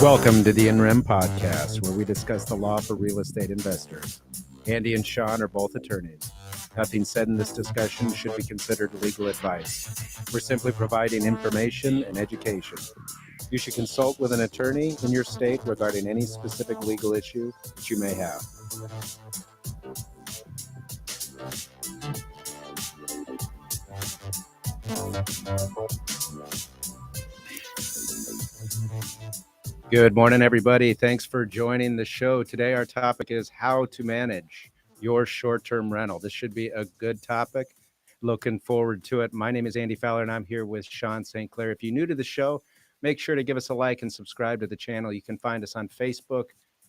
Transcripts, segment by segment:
Welcome to the NREM podcast, where we discuss the law for real estate investors. Andy and Sean are both attorneys. Nothing said in this discussion should be considered legal advice. We're simply providing information and education. You should consult with an attorney in your state regarding any specific legal issue that you may have. Good morning, everybody. Thanks for joining the show. Today, our topic is how to manage your short-term rental. This should be a good topic. Looking forward to it. My name is Andy Fowler, and I'm here with Sean St. Clair. If you're new to the show, make sure to give us a like and subscribe to the channel. You can find us on Facebook,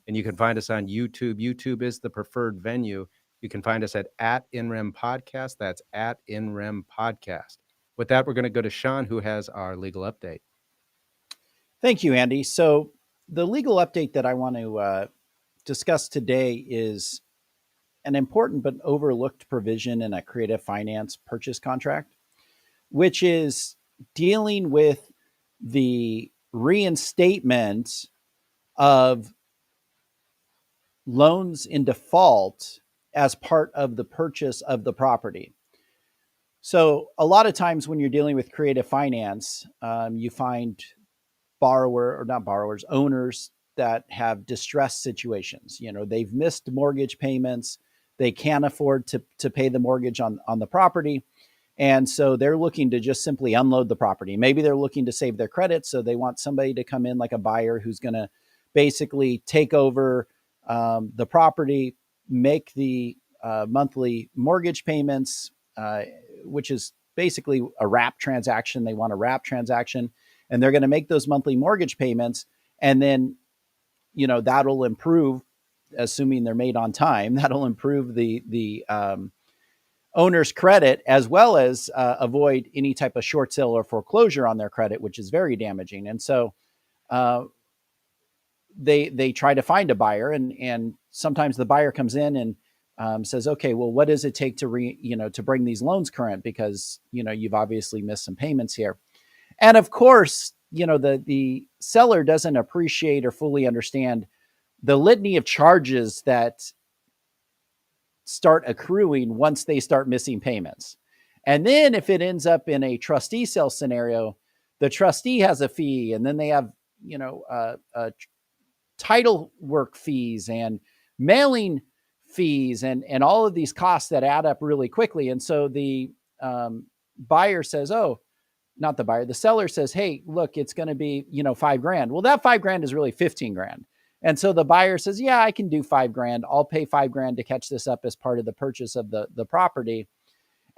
and you can find us on YouTube. YouTube is the preferred venue. You can find us at NREM Podcast. That's at NREM Podcast. With that, we're going to go to Sean, who has our legal update. Thank you, Andy. So the legal update that I want to discuss today is an important but overlooked provision in a creative finance purchase contract, which is dealing with the reinstatement of loans in default as part of the purchase of the property. So a lot of times when you're dealing with creative finance, you find owners that have distressed situations. You know, they've missed mortgage payments. They can't afford to pay the mortgage on the property. And so they're looking to just simply unload the property. Maybe they're looking to save their credit. So they want somebody to come in like a buyer who's going to basically take over the property, make the monthly mortgage payments, which is basically a wrap transaction. They want a wrap transaction. And they're going to make those monthly mortgage payments. And then, you know, that'll improve, assuming they're made on time, that'll improve the owner's credit, as well as avoid any type of short sale or foreclosure on their credit, which is very damaging. And so they try to find a buyer, and sometimes the buyer comes in and says, okay, well, what does it take to bring these loans current? Because, you know, you've obviously missed some payments here. And of course, you know, the seller doesn't appreciate or fully understand the litany of charges that start accruing once they start missing payments. And then if it ends up in a trustee sale scenario, the trustee has a fee, and then they have, you know, title work fees and mailing fees and all of these costs that add up really quickly. And so the buyer says, the seller says, hey, look, it's going to be, you know, $5,000. Well, that $5,000 is really $15,000. And so the buyer says, yeah, I can do $5,000. I'll pay $5,000 to catch this up as part of the purchase of the property.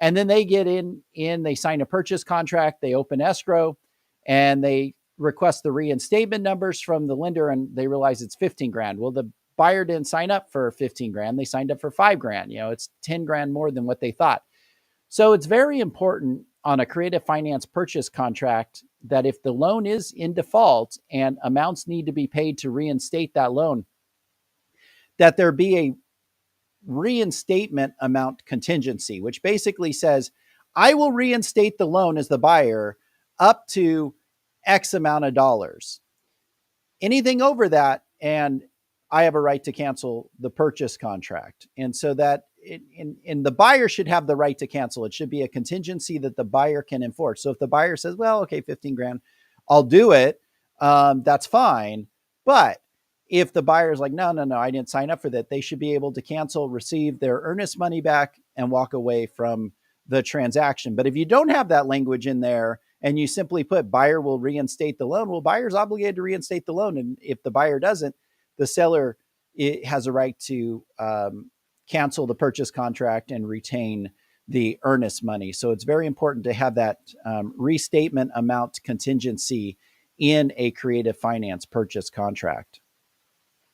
And then they get in, they sign a purchase contract, they open escrow, and they request the reinstatement numbers from the lender, and they realize it's $15,000. Well, the buyer didn't sign up for $15,000. They signed up for $5,000. You know, it's $10,000 more than what they thought. So it's very important on a creative finance purchase contract that if the loan is in default and amounts need to be paid to reinstate that loan, that there be a reinstatement amount contingency, which basically says, I will reinstate the loan as the buyer up to X amount of dollars. Anything over that, and I have a right to cancel the purchase contract. And so that the buyer should have the right to cancel. It should be a contingency that the buyer can enforce. So if the buyer says, well, okay, $15,000, I'll do it. That's fine. But if the buyer is like, no, I didn't sign up for that, they should be able to cancel, receive their earnest money back, and walk away from the transaction. But if you don't have that language in there and you simply put buyer will reinstate the loan, well, buyer's obligated to reinstate the loan. And if the buyer doesn't, the seller has a right to cancel the purchase contract and retain the earnest money. So it's very important to have that restatement amount contingency in a creative finance purchase contract.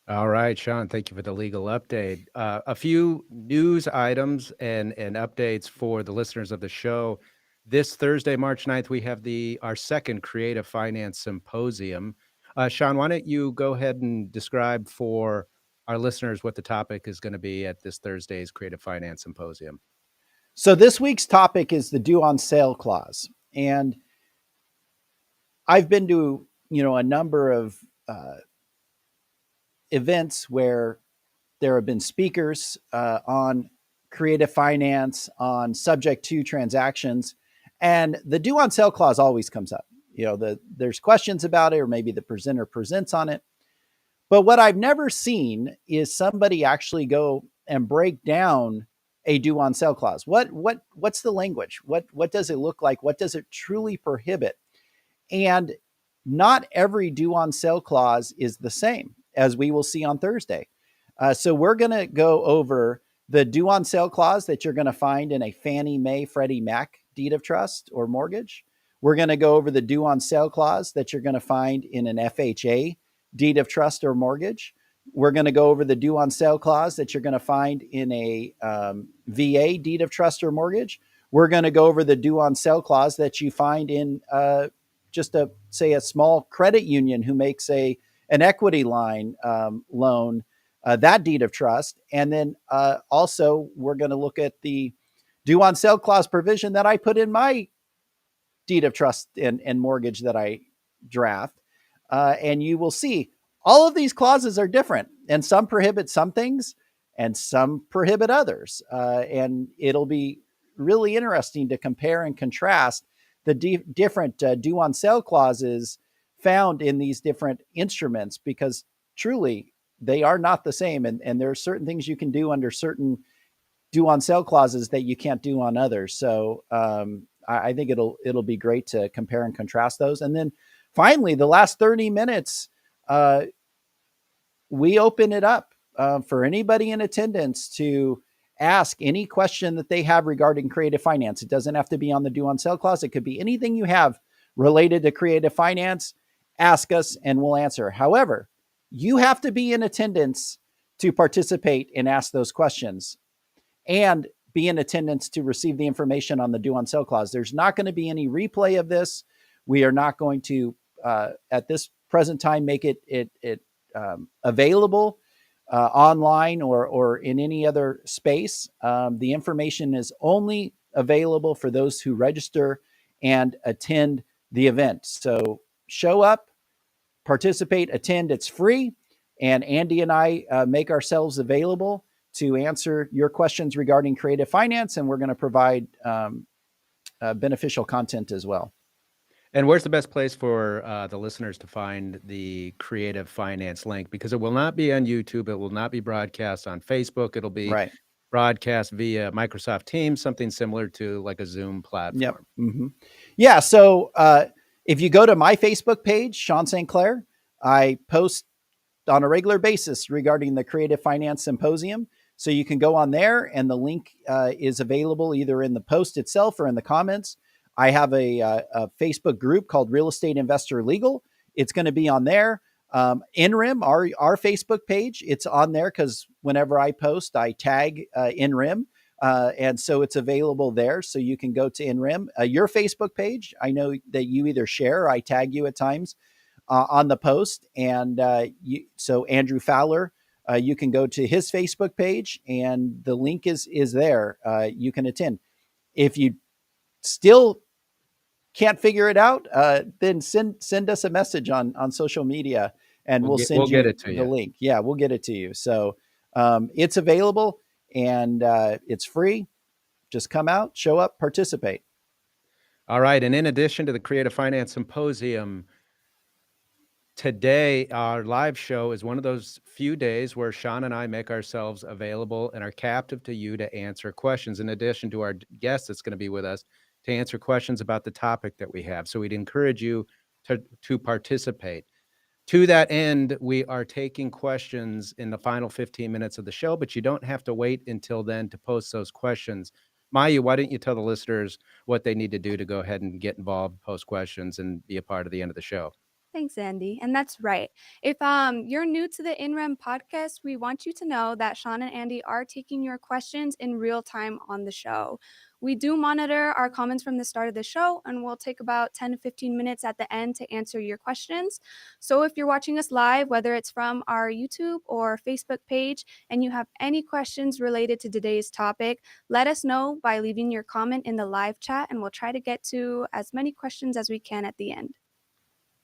All right, Sean, thank you for the legal update. A few news items and updates for the listeners of the show. This Thursday, March 9th, we have our second Creative Finance Symposium. Sean, why don't you go ahead and describe for our listeners what the topic is going to be at this Thursday's Creative Finance Symposium? So this week's topic is the due on sale clause. And I've been to, a number of events where there have been speakers on creative finance, on subject to transactions, and the due on sale clause always comes up. There's questions about it, or maybe the presenter presents on it. But what I've never seen is somebody actually go and break down a due on sale clause. What's the language? What does it look like? What does it truly prohibit? And not every due on sale clause is the same, as we will see on Thursday. So we're going to go over the due on sale clause that you're going to find in a Fannie Mae Freddie Mac deed of trust or mortgage. We're going to go over the due on sale clause that you're going to find in an FHA deed of trust or mortgage. We're going to go over the due on sale clause that you're going to find in a VA deed of trust or mortgage. We're going to go over the due on sale clause that you find in just a small credit union who makes an equity line loan, that deed of trust. And then also we're going to look at the due on sale clause provision that I put in my deed of trust and mortgage that I draft. And you will see all of these clauses are different, and some prohibit some things and some prohibit others. And it'll be really interesting to compare and contrast the different due on sale clauses found in these different instruments, because truly they are not the same. And there are certain things you can do under certain due on sale clauses that you can't do on others. So I think it'll be great to compare and contrast those. And then finally, the last 30 minutes, we open it up for anybody in attendance to ask any question that they have regarding creative finance. It doesn't have to be on the due on sale clause. It could be anything you have related to creative finance. Ask us and we'll answer. However, you have to be in attendance to participate and ask those questions, and be in attendance to receive the information on the due on sale clause. There's not going to be any replay of this. We are not going to, at this present time, make it available online or in any other space. The information is only available for those who register and attend the event. So show up, participate, attend. It's free. And Andy and I make ourselves available to answer your questions regarding creative finance, and we're going to provide beneficial content as well. And where's the best place for the listeners to find the creative finance link? Because it will not be on YouTube. It will not be broadcast on Facebook. It'll be broadcast via Microsoft Teams, something similar to like a Zoom platform. Yep. Mm-hmm. Yeah. So if you go to my Facebook page, Sean St. Clair, I post on a regular basis regarding the Creative Finance Symposium. So you can go on there, and the link is available either in the post itself or in the comments. I have a Facebook group called Real Estate Investor Legal. It's going to be on there. INRIM, our Facebook page, it's on there because whenever I post, I tag INRIM. And so it's available there. So you can go to INRIM. Your Facebook page, I know that you either share or I tag you at times on the post. And so Andrew Fowler, you can go to his Facebook page, and the link is there. You can attend. If you still can't figure it out, then send us a message on social media, and we'll send you the link. Yeah, we'll get it to you. So it's available, and it's free. Just come out, show up, participate. All right. And in addition to the Creative Finance Symposium, today, our live show is one of those few days where Sean and I make ourselves available and are captive to you to answer questions, in addition to our guest that's going to be with us to answer questions about the topic that we have. So we'd encourage you to participate. To that end, we are taking questions in the final 15 minutes of the show, but you don't have to wait until then to post those questions. Maya, why don't you tell the listeners what they need to do to go ahead and get involved, post questions, and be a part of the end of the show? Thanks, Andy. And that's right. If you're new to the INREM podcast, we want you to know that Sean and Andy are taking your questions in real time on the show. We do monitor our comments from the start of the show, and we'll take about 10 to 15 minutes at the end to answer your questions. So if you're watching us live, whether it's from our YouTube or Facebook page, and you have any questions related to today's topic, let us know by leaving your comment in the live chat, and we'll try to get to as many questions as we can at the end.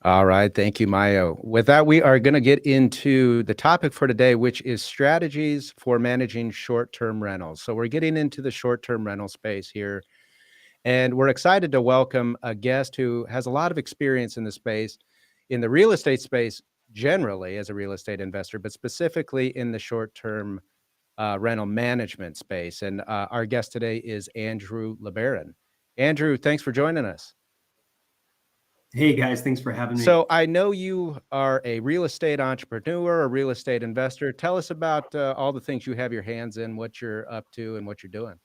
All right. Thank you, Mayo. With that, we are going to get into the topic for today, which is strategies for managing short-term rentals. So we're getting into the short-term rental space here, and we're excited to welcome a guest who has a lot of experience in the space, in the real estate space generally as a real estate investor, but specifically in the short-term rental management space. And our guest today is Andrew LeBaron. Andrew, thanks for joining us. Hey guys, thanks for having me. So I know you are a real estate entrepreneur, a real estate investor. Tell us about all the things you have your hands in, what you're up to, and what you're doing.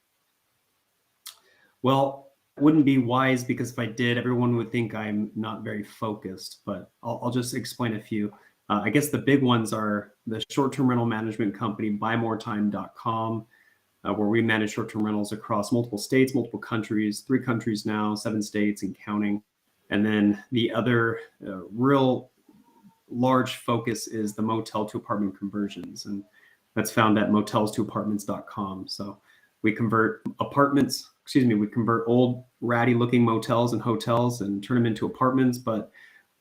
Well, it wouldn't be wise because if I did, everyone would think I'm not very focused, but I'll just explain a few. I guess the big ones are the short-term rental management company, buymoretime.com, where we manage short-term rentals across multiple states, multiple countries, 3 countries now, 7 states and counting. And then the other real large focus is the motel to apartment conversions. And that's found at motels2apartments.com. So we convert we convert old ratty looking motels and hotels and turn them into apartments, but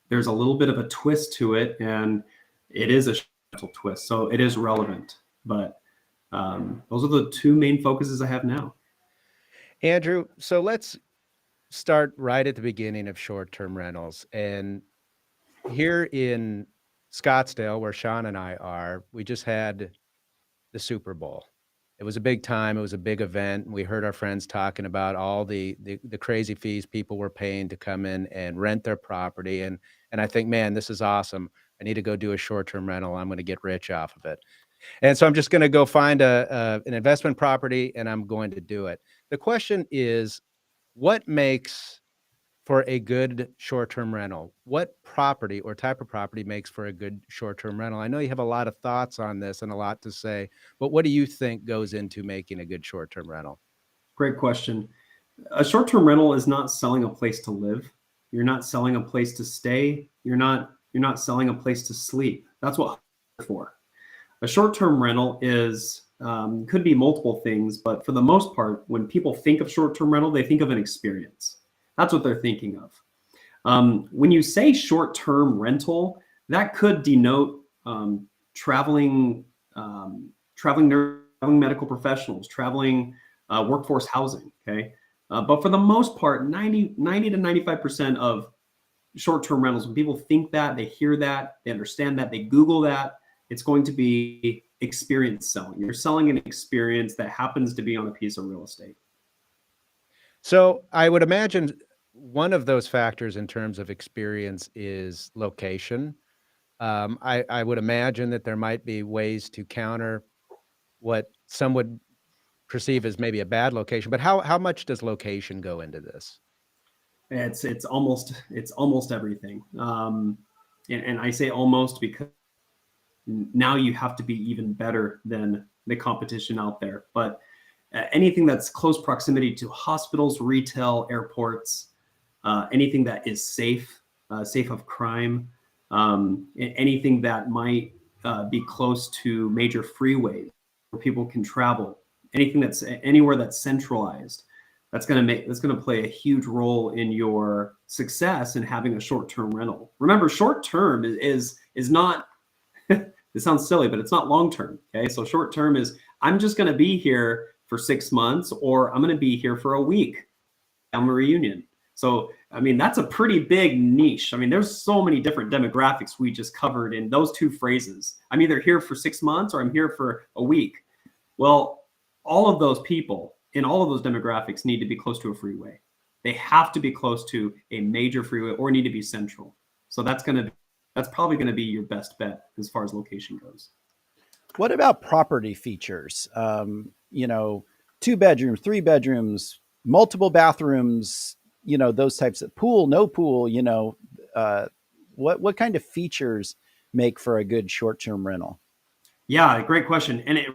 there's a little bit of a twist to it, and it is a rental twist. So it is relevant, but those are the 2 main focuses I have now. Andrew, so let's start right at the beginning of short-term rentals. And here in Scottsdale, where Sean and I are, we just had the Super Bowl. It was a big time. It was a big event. We heard our friends talking about all the crazy fees people were paying to come in and rent their property. And I think, man, this is awesome. I need to go do a short-term rental. I'm going to get rich off of it. And so I'm just going to go find an investment property, and I'm going to do it. The question is, what makes for a good short-term rental? What property or type of property makes for a good short-term rental? I know you have a lot of thoughts on this and a lot to say, but what do you think goes into making a good short-term rental? Great question. A short-term rental is not selling a place to live. You're not selling a place to stay. You're not selling a place to sleep. That's what for. A short-term rental is could be multiple things, but for the most part, when people think of short-term rental, they think of an experience. That's what they're thinking of. When you say short-term rental, that could denote traveling medical professionals, traveling workforce housing. Okay, but for the most part, 90 to 95% of short-term rentals, when people think that, they hear that, they understand that, they Google that, it's going to be experience selling. You're selling an experience that happens to be on a piece of real estate. So I would imagine one of those factors in terms of experience is location. I would imagine that there might be ways to counter what some would perceive as maybe a bad location, but how much does location go into this? It's almost everything. And I say almost because now you have to be even better than the competition out there. But anything that's close proximity to hospitals, retail, airports, anything that is safe of crime, anything that might be close to major freeways where people can travel, anything that's anywhere that's centralized, that's going to play a huge role in your success in having a short-term rental. Remember, short-term is not it sounds silly, but it's not long-term. Okay, so short-term is I'm just going to be here for 6 months, or I'm going to be here for a week. I'm a reunion. So, I mean, that's a pretty big niche. I mean, there's so many different demographics we just covered in those 2 phrases. I'm either here for 6 months or I'm here for a week. Well, all of those people in all of those demographics need to be close to a freeway. They have to be close to a major freeway or need to be central. So that's probably going to be your best bet as far as location goes. What about property features? 2 bedrooms, 3 bedrooms, multiple bathrooms, those types of pool, no pool, what kind of features make for a good short-term rental? Yeah, great question. And it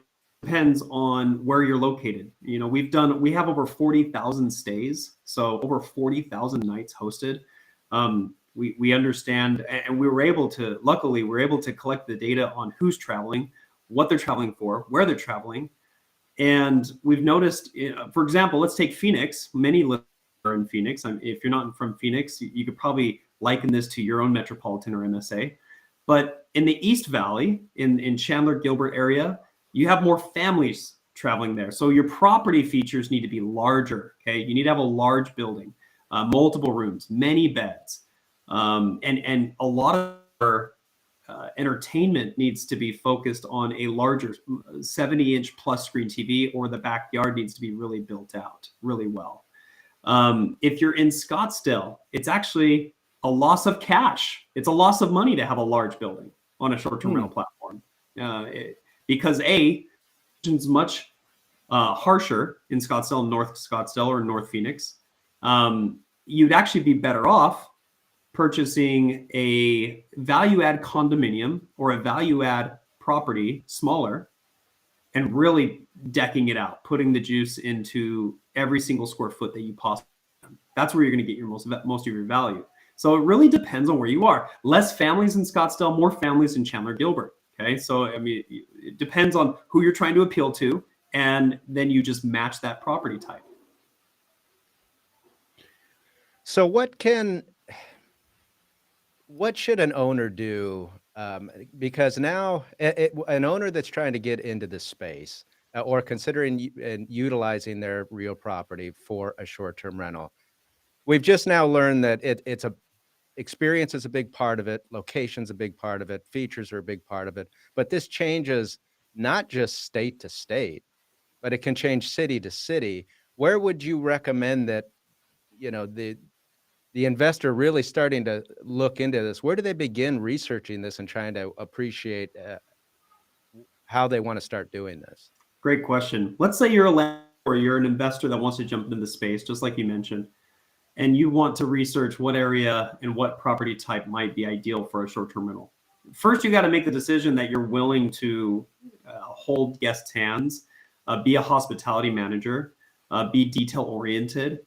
depends on where you're located. We have over 40,000 stays. So over 40,000 nights hosted. We understand, and luckily we're able to collect the data on who's traveling, what they're traveling for, where they're traveling. And we've noticed, for example, let's take Phoenix. Many listeners are in Phoenix. If you're not from Phoenix, you could probably liken this to your own metropolitan or MSA. But in the East Valley, in Chandler, Gilbert area, you have more families traveling there. So your property features need to be larger, okay? You need to have a large building, multiple rooms, many beds. And a lot of our entertainment needs to be focused on a larger 70-inch plus screen TV, or the backyard needs to be really built out really well. If you're in Scottsdale, it's actually a loss of cash. It's a loss of money to have a large building on a short-term rental platform, because it's much harsher in Scottsdale, North Scottsdale, or North Phoenix. You'd actually be better off purchasing a value-add condominium or a value-add property, smaller, and really decking it out, putting the juice into every single square foot that you possibly can. That's where you're going to get your most of your value. So it really depends on where you are. Less families in Scottsdale, more families in Chandler, Gilbert. Okay, so I mean, it depends on who you're trying to appeal to, and then you just match that property type. So what should an owner do? Because now an owner that's trying to get into this space or considering and utilizing their real property for a short-term rental, we've just now learned that experience is a big part of it, location's a big part of it, features are a big part of it, but this changes not just state to state, but it can change city to city. Where would you recommend that, the investor really starting to look into this? Where do they begin researching this and trying to appreciate how they want to start doing this? Great question. Let's say you're a landlord or you're an investor that wants to jump into the space, just like you mentioned, and you want to research what area and what property type might be ideal for a short-term rental. First, you got to make the decision that you're willing to hold guests' hands, be a hospitality manager, be detail-oriented,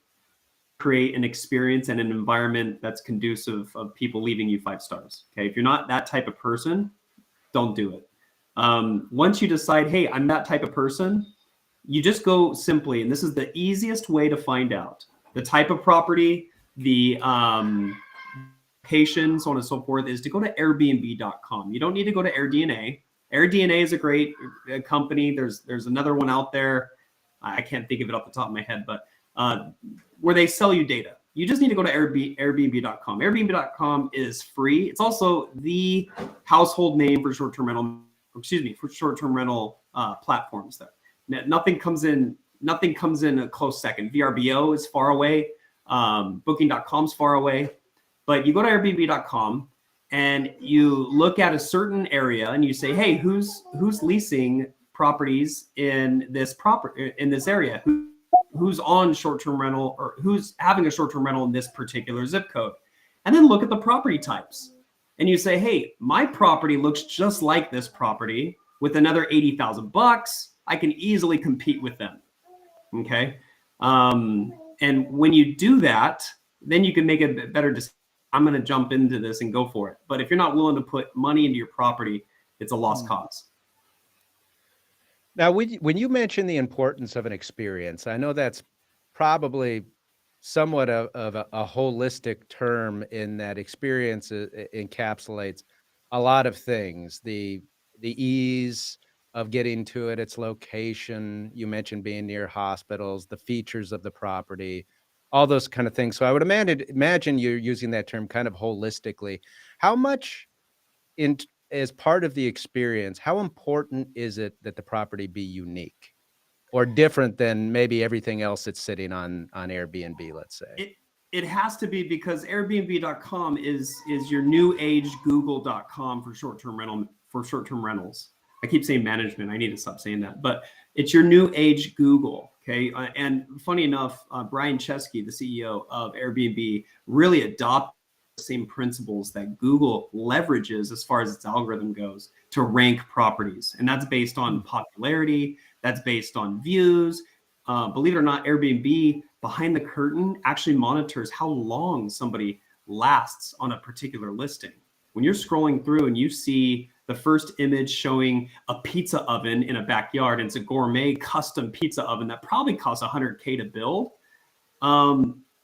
create an experience and an environment that's conducive of people leaving you 5 stars. Okay, if you're not that type of person, don't do it. Once you decide, hey, I'm that type of person, you just go simply, and this is the easiest way to find out the type of property, the location, so on and so forth, is to go to Airbnb.com. You don't need to go to AirDNA. AirDNA is a great company. There's another one out there. I can't think of it off the top of my head, but where they sell you data. You just need to go to Airbnb.com. Airbnb.com is free. It's also the household name for short-term rental platforms there. Nothing comes in a close second. VRBO is far away. Booking.com is far away. But you go to Airbnb.com and you look at a certain area and you say, hey, who's leasing properties in this area? Who's on short-term rental, or who's having a short-term rental in this particular zip code? And then look at the property types. And you say, hey, my property looks just like this property with another $80,000. I can easily compete with them. Okay. And when you do that, then you can make a better decision. I'm going to jump into this and go for it. But if you're not willing to put money into your property, it's a lost cause. Now, when you mention the importance of an experience, I know that's probably somewhat of a holistic term, in that experience encapsulates a lot of things. The ease of getting to it, its location, you mentioned being near hospitals, the features of the property, all those kind of things. So I would imagine you're using that term kind of holistically. How much as part of the experience, how important is it that the property be unique or different than maybe everything else that's sitting on Airbnb, let's say? It has to be, because Airbnb.com is your new age Google.com for short-term rentals. I keep saying management. I need to stop saying that, but it's your new age Google. Okay. And funny enough, Brian Chesky, the CEO of Airbnb, really adopted the same principles that Google leverages as far as its algorithm goes to rank properties. And that's based on popularity. That's based on views. Believe it or not, Airbnb behind the curtain actually monitors how long somebody lasts on a particular listing. When you're scrolling through and you see the first image showing a pizza oven in a backyard, and it's a gourmet custom pizza oven that probably costs $100K to build,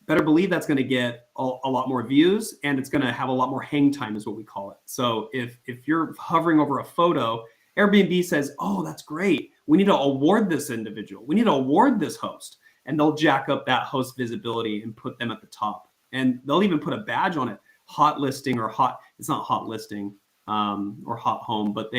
better believe that's going to get a lot more views, and it's going to have a lot more hang time, is what we call it. So if you're hovering over a photo, Airbnb says, oh, that's great. We need to award this individual. We need to award this host. And they'll jack up that host visibility and put them at the top. And they'll even put a badge on it, hot listing or hot. It's not hot listing or hot home, but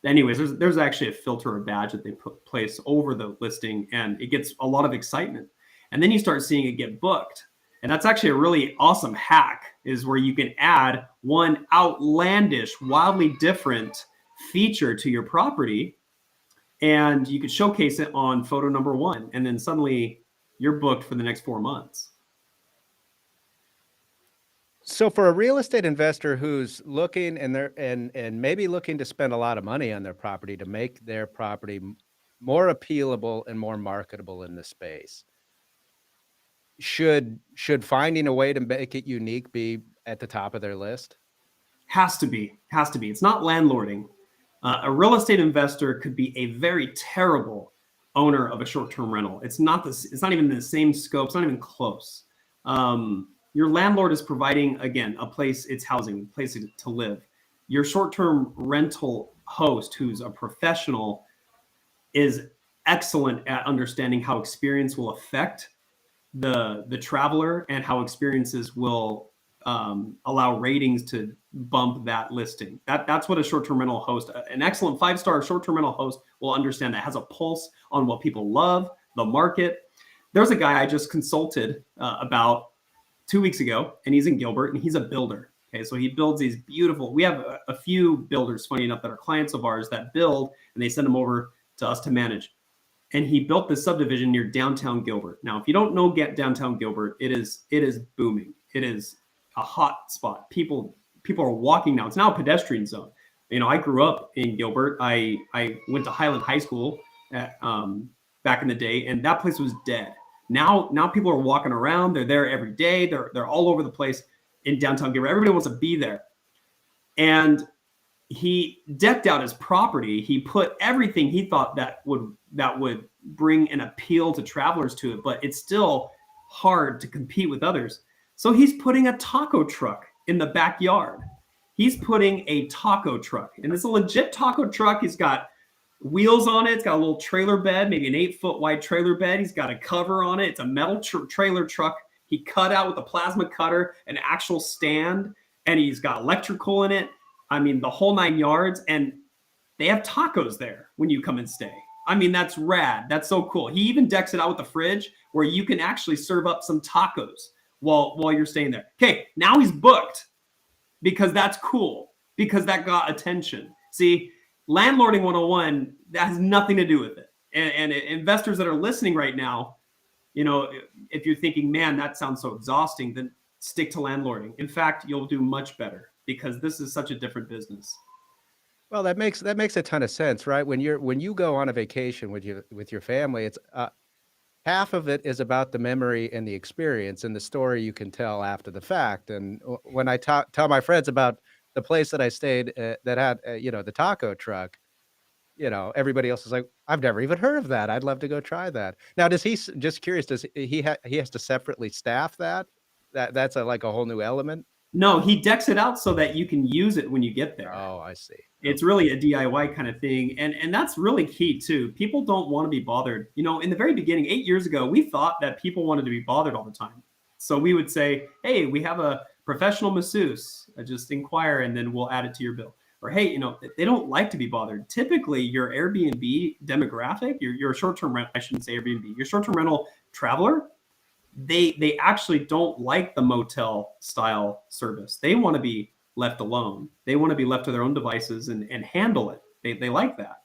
anyways, there's actually a filter or badge that they place over the listing, and it gets a lot of excitement. And then you start seeing it get booked. And that's actually a really awesome hack, is where you can add one outlandish, wildly different feature to your property, and you could showcase it on photo number 1, and then suddenly you're booked for the next 4 months. So for a real estate investor who's looking and maybe looking to spend a lot of money on their property to make their property more appealable and more marketable in the space, should finding a way to make it unique be at the top of their list? Has to be. It's not landlording. A real estate investor could be a very terrible owner of a short-term rental. It's not even the same scope. It's not even close. Your landlord is providing, again, a place, it's housing, a place to live. Your short-term rental host, who's a professional, is excellent at understanding how experience will affect the traveler, and how experiences will allow ratings to bump that listing. That's what a short-term rental host, an excellent 5-star short-term rental host, will understand, that has a pulse on what people love, the market. There's a guy I just consulted about 2 weeks ago, and he's in Gilbert, and he's a builder. Okay, so he builds these beautiful, we have a few builders, funny enough, that are clients of ours that build, and they send them over to us to manage. And he built this subdivision near downtown Gilbert. Now, if you don't know downtown Gilbert, it is booming. It is a hot spot. People are walking now. It's now a pedestrian zone. You know, I grew up in Gilbert. I went to Highland High School back in the day, and that place was dead. Now people are walking around. They're there every day. They're all over the place in downtown Gilbert. Everybody wants to be there. And he decked out his property. He put everything he thought that would bring an appeal to travelers to it, but it's still hard to compete with others. So he's putting a taco truck in the backyard. He's putting a taco truck, and it's a legit taco truck. He's got wheels on it. It's got a little trailer bed, maybe an 8-foot wide trailer bed. He's got a cover on it. It's a metal trailer truck. He cut out with a plasma cutter an actual stand, and he's got electrical in it. I mean, the whole 9 yards, and they have tacos there when you come and stay. I mean, that's rad. That's so cool. He even decks it out with a fridge where you can actually serve up some tacos while you're staying there. Okay, now he's booked because that's cool, because that got attention. See, landlording 101, that has nothing to do with it. And investors that are listening right now, you know, if you're thinking, man, that sounds so exhausting, then stick to landlording. In fact, you'll do much better, because this is such a different business. Well, that makes a ton of sense, right? When you go on a vacation with your family, it's half of it is about the memory and the experience and the story you can tell after the fact. And when I tell my friends about the place that I stayed that had the taco truck, everybody else is like, I've never even heard of that. I'd love to go try that. Now, just curious, does he has to separately staff that? That's like a whole new element? No, he decks it out so that you can use it when you get there. Oh, I see. It's really a DIY kind of thing. And that's really key too. People don't want to be bothered. You know, in the very beginning, 8 years ago, we thought that people wanted to be bothered all the time. So we would say, hey, we have a professional masseuse. Just inquire, and then we'll add it to your bill. Or, hey, they don't like to be bothered. Typically, your Airbnb demographic, your short-term rental, I shouldn't say Airbnb, your short-term rental traveler, they actually don't like the motel style service. They want to be left alone. They want to be left to their own devices and handle it. They like that.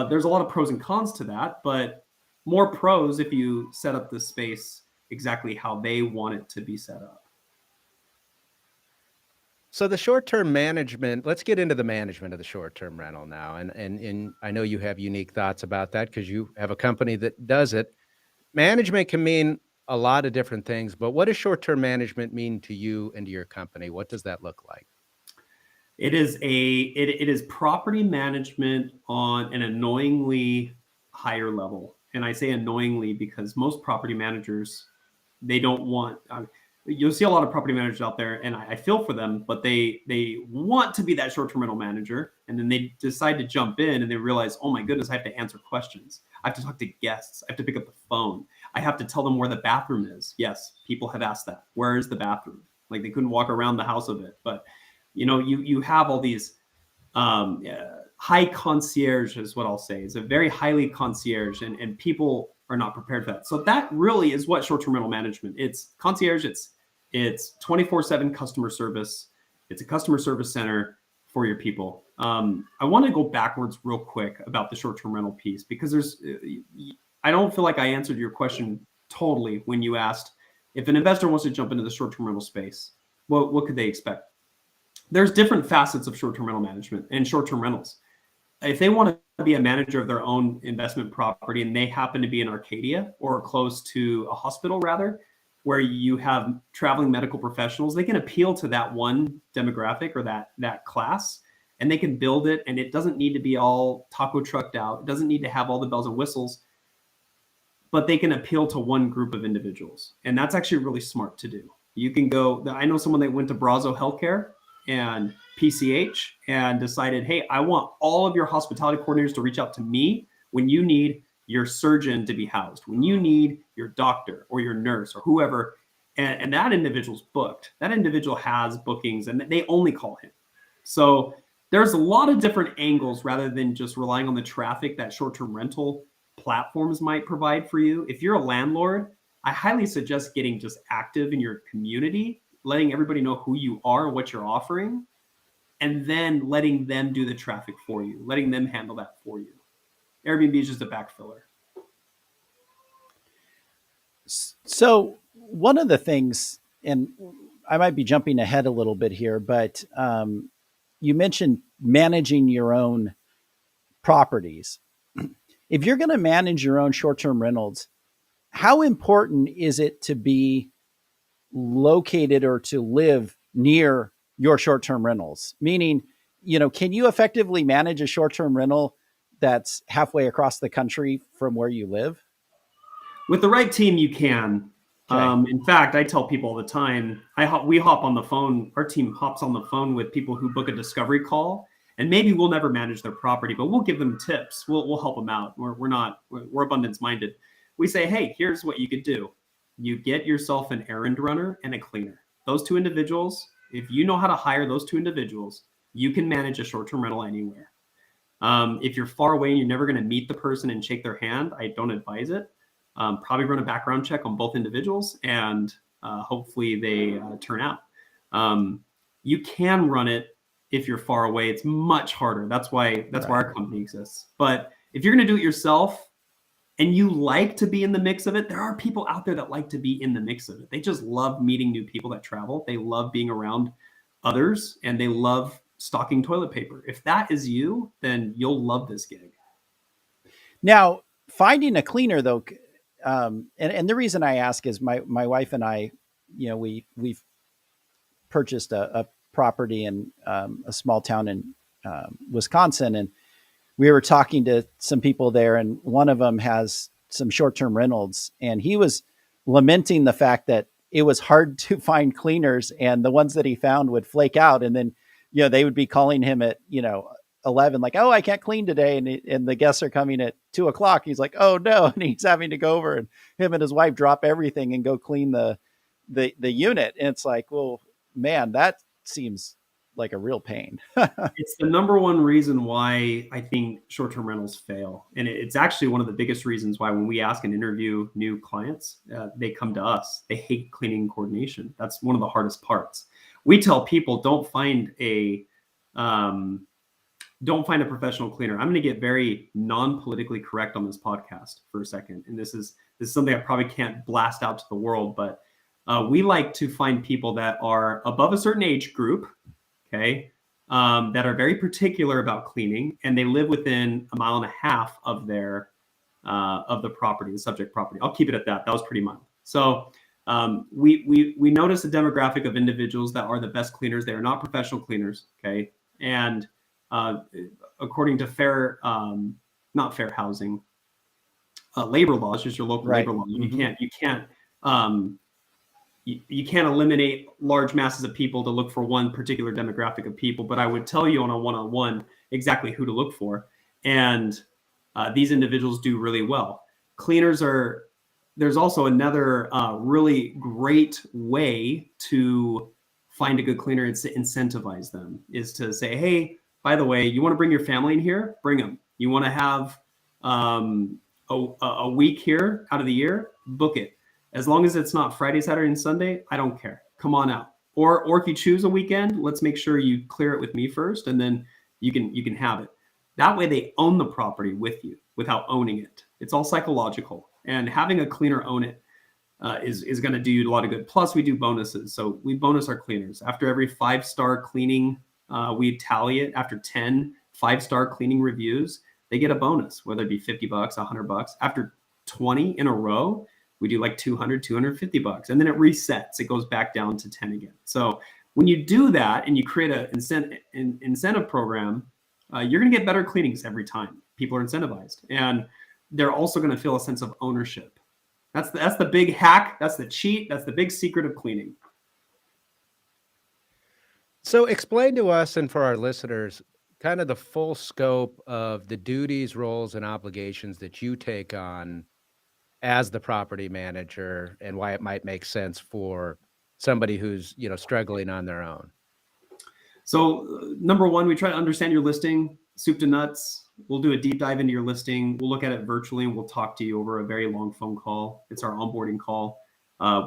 There's a lot of pros and cons to that, but more pros if you set up the space exactly how they want it to be set up. So the short-term management, let's get into the management of the short-term rental now. And I know you have unique thoughts about that because you have a company that does it. Management can mean a lot of different things, but what does short-term management mean to you and to your company? What does that look like? It is property management on an annoyingly higher level. And I say annoyingly because most property managers they don't want. You'll see a lot of property managers out there, and I feel for them, but they want to be that short-term rental manager, and then they decide to jump in, and they realize, oh my goodness, I have to answer questions. I have to talk to guests. I have to pick up the phone. I have to tell them where the bathroom is. Yes, people have asked that. Where is the bathroom? Like they couldn't walk around the house of it, but you have all these high concierge is what I'll say. It's a very highly concierge, and people are not prepared for that. So that really is what short-term rental management. It's concierge. It's 24/7 customer service. It's a customer service center for your people. I want to go backwards real quick about the short-term rental piece, because I don't feel like I answered your question totally when you asked if an investor wants to jump into the short-term rental space, what could they expect? There's different facets of short-term rental management and short-term rentals. If they want to be a manager of their own investment property and they happen to be in Arcadia or close to a hospital, rather, where you have traveling medical professionals, they can appeal to that one demographic or that class, and they can build it. And it doesn't need to be all taco trucked out. It doesn't need to have all the bells and whistles, but they can appeal to one group of individuals. And that's actually really smart to do. You can go, I know someone that went to Brazo Healthcare and PCH and decided, hey, I want all of your hospitality coordinators to reach out to me when you need your surgeon to be housed, when you need your doctor or your nurse or whoever, and that individual's booked. That individual has bookings and they only call him. So there's a lot of different angles rather than just relying on the traffic that short-term rental platforms might provide for you. If you're a landlord, I highly suggest getting just active in your community, letting everybody know who you are and what you're offering, and then letting them do the traffic for you, letting them handle that for you. Airbnb is just a backfiller. So one of the things, and I might be jumping ahead a little bit here, but you mentioned managing your own properties. If you're going to manage your own short-term rentals, how important is it to be located or to live near your short-term rentals? Meaning, can you effectively manage a short-term rental that's halfway across the country from where you live? With the right team, you can. Okay. In fact, I tell people all the time, we hop on the phone. Our team hops on the phone with people who book a discovery call, and maybe we'll never manage their property, but we'll give them tips. We'll help them out. We're abundance minded. We say, hey, here's what you could do. You get yourself an errand runner and a cleaner. Those two individuals, if you know how to hire those two individuals, you can manage a short-term rental anywhere. If you're far away and you're never going to meet the person and shake their hand, I don't advise it. Probably run a background check on both individuals, and hopefully they turn out. You can run it if you're far away. It's much harder. That's why our company exists. But if you're going to do it yourself and you like to be in the mix of it, there are people out there that like to be in the mix of it. They just love meeting new people that travel. They love being around others, and they love stocking toilet paper. If that is you, then you'll love this gig. Now, finding a cleaner, though, and the reason I ask is my wife and I, we've purchased a property in a small town in Wisconsin, and we were talking to some people there, and one of them has some short-term rentals, and he was lamenting the fact that it was hard to find cleaners, and the ones that he found would flake out, and then they would be calling him at 11, like, oh, I can't clean today, and the guests are coming at 2:00. He's like, oh no, and he's having to go over, and him and his wife drop everything and go clean the unit, and it's like, well, man, that seems like a real pain. It's the number one reason why I think short-term rentals fail. And it's actually one of the biggest reasons why when we ask and interview new clients, they come to us. They hate cleaning and coordination. That's one of the hardest parts. We tell people, don't find a professional cleaner. I'm going to get very non-politically correct on this podcast for a second. And this is something I probably can't blast out to the world, but we like to find people that are above a certain age group, okay, that are very particular about cleaning, and they live within 1.5 miles of their of the property, the subject property. I'll keep it at that. That was pretty mild. So we notice a demographic of individuals that are the best cleaners. They are not professional cleaners, okay, and according to not fair housing, labor laws, just your local labor law, you can't you can't eliminate large masses of people to look for one particular demographic of people, but I would tell you on a one-on-one exactly who to look for. And these individuals do really well. There's also another really great way to find a good cleaner and to incentivize them is to say, hey, by the way, you want to bring your family in here? Bring them. You want to have a week here out of the year? Book it. As long as it's not Friday, Saturday, and Sunday, I don't care. Come on out. Or if you choose a weekend, let's make sure you clear it with me first, and then you can have it. That way they own the property with you without owning it. It's all psychological. And having a cleaner own it is going to do you a lot of good. Plus, we do bonuses. So we bonus our cleaners. After every 5-star cleaning, we tally it. After 10 5-star cleaning reviews, they get a bonus, whether it be $50, $100. After 20 in a row, we do like $200, $250, and then it resets. It goes back down to 10 again. So when you do that and you create an incentive program, you're going to get better cleanings every time. People are incentivized, and they're also going to feel a sense of ownership. That's the big hack. That's the cheat. That's the big secret of cleaning. So explain to us and for our listeners kind of the full scope of the duties, roles, and obligations that you take on as the property manager, and why it might make sense for somebody who's, struggling on their own. So number one, we try to understand your listing, soup to nuts. We'll do a deep dive into your listing. We'll look at it virtually, and we'll talk to you over a very long phone call. It's our onboarding call.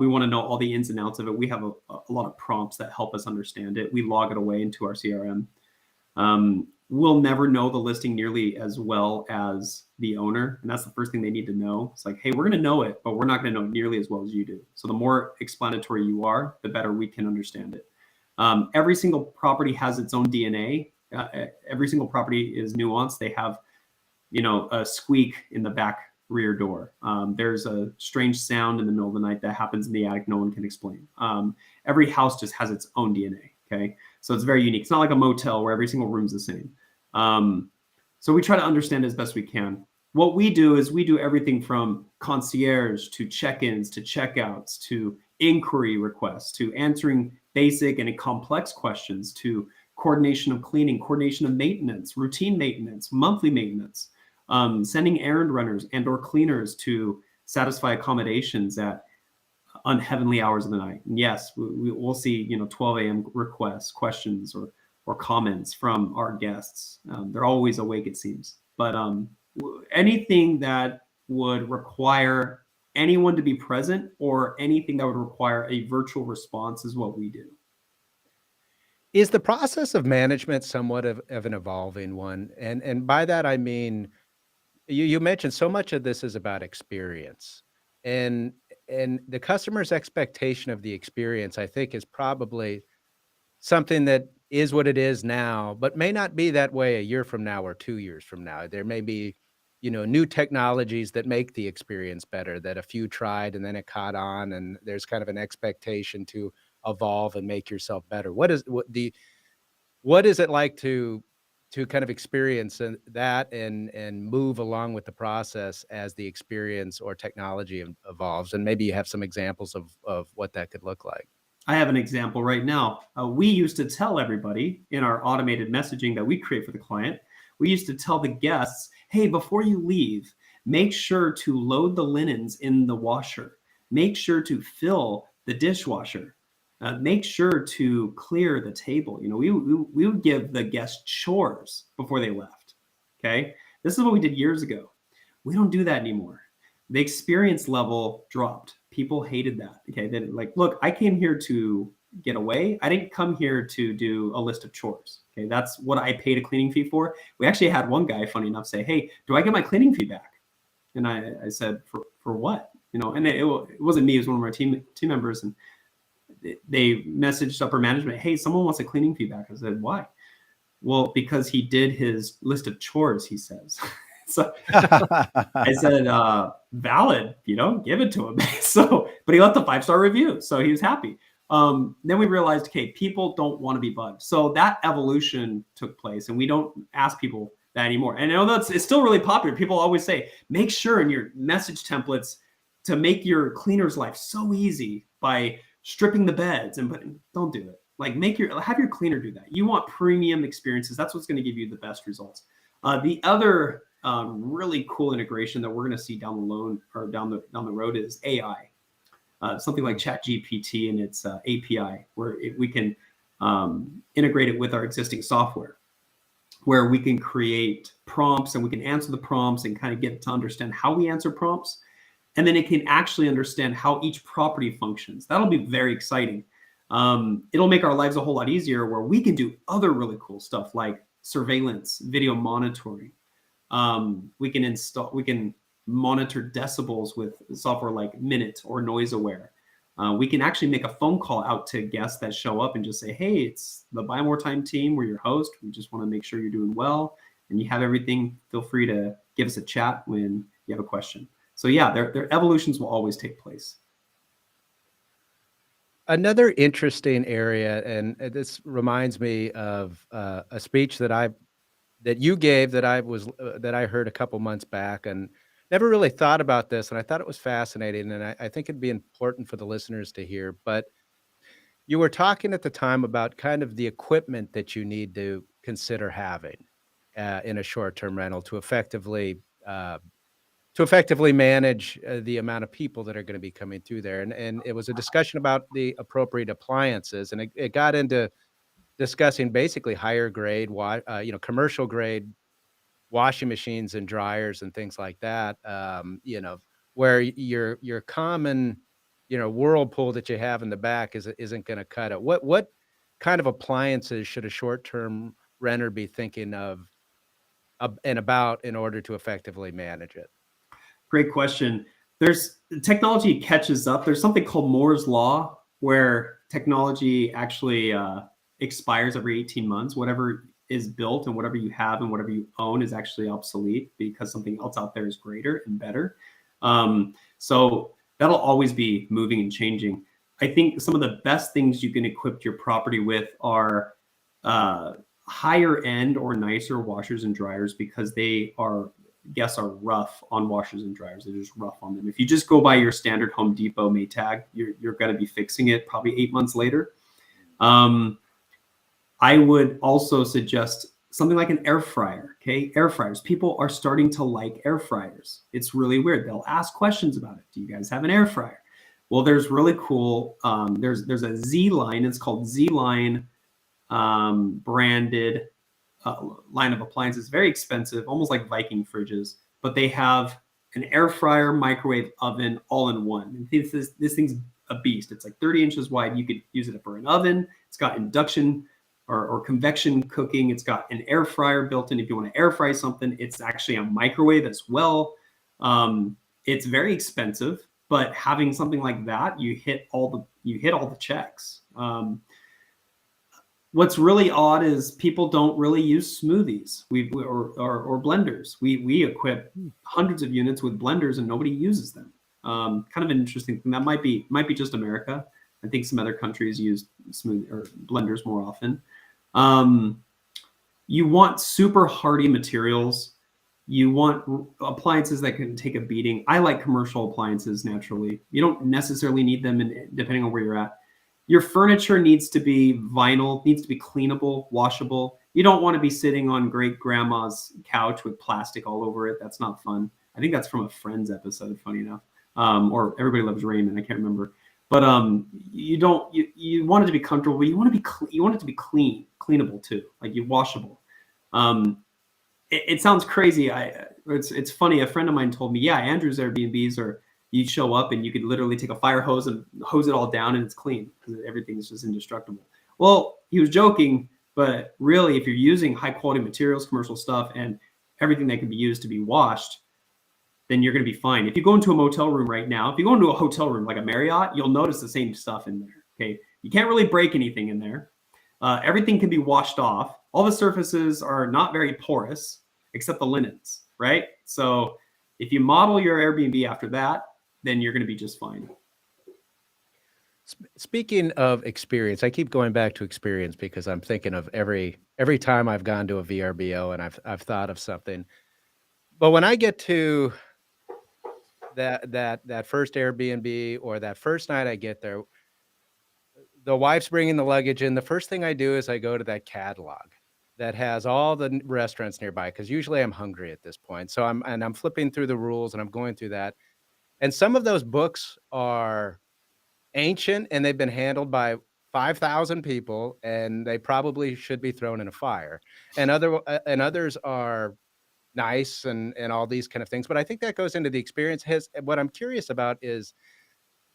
We want to know all the ins and outs of it. We have a lot of prompts that help us understand it. We log it away into our CRM. We'll never know the listing nearly as well as the owner. And that's the first thing they need to know. It's like, hey, we're going to know it, but we're not going to know it nearly as well as you do. So the more explanatory you are, the better we can understand it. Every single property has its own DNA. Every single property is nuanced. They have, a squeak in the back rear door. There's a strange sound in the middle of the night that happens in the attic no one can explain. Every house just has its own DNA. Okay, so it's very unique. It's not like a motel where every single room's the same. So we try to understand as best we can. What we do is we do everything from concierge to check-ins to checkouts to inquiry requests to answering basic and complex questions to coordination of cleaning, coordination of maintenance, routine maintenance, monthly maintenance, sending errand runners and or cleaners to satisfy accommodations at unheavenly hours of the night. And yes, we'll see 12 a.m. requests, questions, or comments from our guests. They're always awake, it seems. But anything that would require anyone to be present or anything that would require a virtual response is what we do. Is the process of management somewhat of an evolving one? And by that, I mean, you mentioned so much of this is about experience. And the customer's expectation of the experience, I think, is probably something that is what it is now, but may not be that way a year from now or 2 years from now. There may be, new technologies that make the experience better that a few tried and then it caught on, and there's kind of an expectation to evolve and make yourself better. What is it like to kind of experience that and move along with the process as the experience or technology evolves? And maybe you have some examples of what that could look like. I have an example right now. We used to tell everybody in our automated messaging that we create for the client, we used to tell the guests, hey, before you leave, make sure to load the linens in the washer. Make sure to fill the dishwasher. Make sure to clear the table. We would give the guests chores before they left. Okay, this is what we did years ago. We don't do that anymore. The experience level dropped. People hated that. Okay, then look, I came here to get away. I didn't come here to do a list of chores. Okay, that's what I paid a cleaning fee for. We actually had one guy, funny enough, say, hey, do I get my cleaning fee back? And I said, for what? And it wasn't me. It was one of our team members, and they messaged upper management, hey, someone wants a cleaning fee back. I said, why? Well, because he did his list of chores, he says. So I said, valid, give it to him. But he left a 5-star review, so he was happy. Then we realized, okay, people don't want to be bugged. So that evolution took place, and we don't ask people that anymore. And I know it's still really popular. People always say, make sure in your message templates to make your cleaner's life so easy by stripping the beds and don't do it. Like have your cleaner do that. You want premium experiences. That's what's going to give you the best results. The other really cool integration that we're going to see down the road is AI. Something like ChatGPT and its API, where we can integrate it with our existing software, where we can create prompts and we can answer the prompts and kind of get to understand how we answer prompts. And then it can actually understand how each property functions. That'll be very exciting. It'll make our lives a whole lot easier, where we can do other really cool stuff like surveillance, video monitoring. We can monitor decibels with software like Minute or Noise Aware. We can actually make a phone call out to guests that show up and just say, hey, it's the Buy More Time team. We're your host. We just want to make sure you're doing well and you have everything. Feel free to give us a chat when you have a question. So yeah, their evolutions will always take place. Another interesting area, and this reminds me of a speech that you gave that I heard a couple months back, and never really thought about this, and I thought it was fascinating, and I think it'd be important for the listeners to hear. But you were talking at the time about kind of the equipment that you need to consider having in a short-term rental to effectively manage the amount of people that are going to be coming through there. And it was a discussion about the appropriate appliances, and it got into discussing basically higher grade, commercial grade washing machines and dryers and things like that. Where your common, Whirlpool that you have in the back isn't going to cut it. What kind of appliances should a short-term renter be thinking of and about in order to effectively manage it? Great question. Technology catches up. There's something called Moore's Law, where technology actually expires every 18 months. Whatever is built and whatever you have and whatever you own is actually obsolete because something else out there is greater and better. So that'll always be moving and changing. I think some of the best things you can equip your property with are higher end or nicer washers and dryers, because guests are rough on washers and dryers. They're just rough on them. If you just go by your standard Home Depot Maytag, you're going to be fixing it probably 8 months later. I would also suggest something like an air fryer. Okay, air fryers. People are starting to like air fryers. It's really weird. They'll ask questions about it. Do you guys have an air fryer? Well, there's really cool. There's a Z line. It's called Z line branded line of appliances. Very expensive, almost like Viking fridges, but they have an air fryer, microwave, oven, all in one. And this thing's a beast. It's like 30 inches wide. You could use it for an oven. It's got induction or convection cooking. It's got an air fryer built in. If you want to air fry something, it's actually a microwave as well. It's very expensive, but having something like that, you hit all the checks. What's really odd is people don't really use smoothies or blenders. We equip hundreds of units with blenders and nobody uses them. Kind of an interesting thing. That might be just America. I think some other countries use smoothie or blenders more often. You want super hardy materials. You want appliances that can take a beating. I like commercial appliances naturally. You don't necessarily need them depending on where you're at. Your furniture needs to be vinyl, needs to be cleanable, washable. You don't want to be sitting on great grandma's couch with plastic all over it. That's not fun. I think that's from a Friends episode, funny enough. Or Everybody Loves Raymond, I can't remember. But you want it to be comfortable, but you want it to be cleanable too, like washable. It sounds crazy. It's funny. A friend of mine told me, yeah, Andrew's Airbnbs are, you show up and you could literally take a fire hose and hose it all down and it's clean because everything is just indestructible. Well, he was joking, but really, if you're using high quality materials, commercial stuff, and everything that can be used to be washed, then you're going to be fine. If you go into a motel room right now, if you go into a hotel room like a Marriott, you'll notice the same stuff in there. Okay, you can't really break anything in there. Everything can be washed off. All the surfaces are not very porous except the linens, right? So if you model your Airbnb after that, then you're going to be just fine. Speaking of experience, I keep going back to experience because I'm thinking of every time I've gone to a VRBO and I've thought of something. But when I get to that first Airbnb or that first night I get there, the wife's bringing the luggage in, the first thing I do is I go to that catalog that has all the restaurants nearby, because usually I'm hungry at this point. So I'm flipping through the rules and I'm going through that. And some of those books are ancient and they've been handled by 5,000 people and they probably should be thrown in a fire. And others are nice and all these kind of things. But I think that goes into the experience. What I'm curious about is,